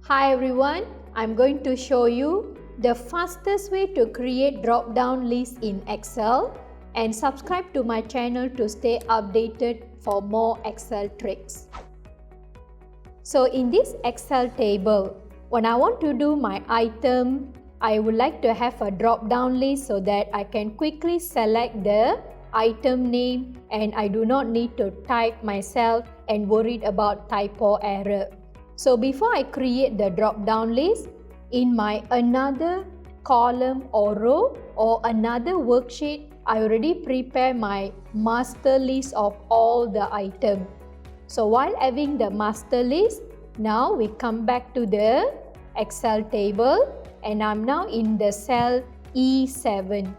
Hi everyone, I'm going to show you the fastest way to create drop-down lists in Excel, and subscribe to my channel to stay updated for more Excel tricks. So in this Excel table, when I want to do my item, I would like to have a drop-down list so that I can quickly select the item name and I do not need to type myself and worried about typo error. So before I create the drop-down list, in my another column or row or another worksheet, I already prepare my master list of all the items. So while having the master list, now we come back to the Excel table and I'm now in the cell E7.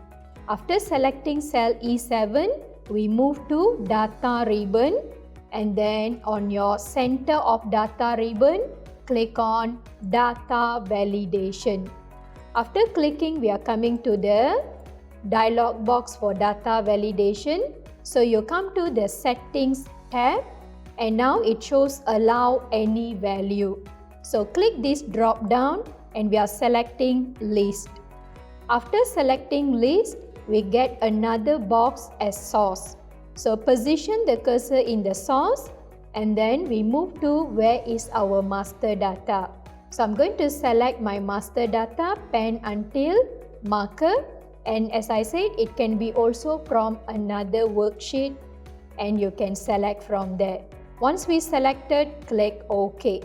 After selecting cell E7, we move to data ribbon. And then on your center of data ribbon, click on data validation. After clicking, we are coming to the dialog box for data validation. So you come to the settings tab and now it shows allow any value. So click this drop down and we are selecting list. After selecting list, we get another box as source. So position the cursor in the source and then we move to where is our master data. So I'm going to select my master data, pen until, marker, and as I said, it can be also from another worksheet and you can select from there. Once we selected, click OK.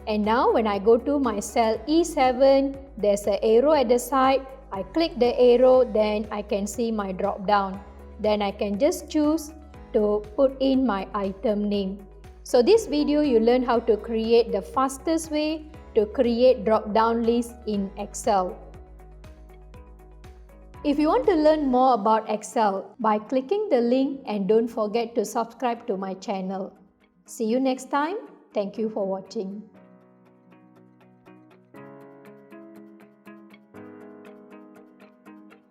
And now when I go to my cell E7, there's an arrow at the side. I click the arrow, then I can see my drop down. Then I can just choose to put in my item name. So this video you learn how to create the fastest way to create drop-down lists in Excel. If you want to learn more about Excel, by clicking the link and don't forget to subscribe to my channel. See you next time. Thank you for watching.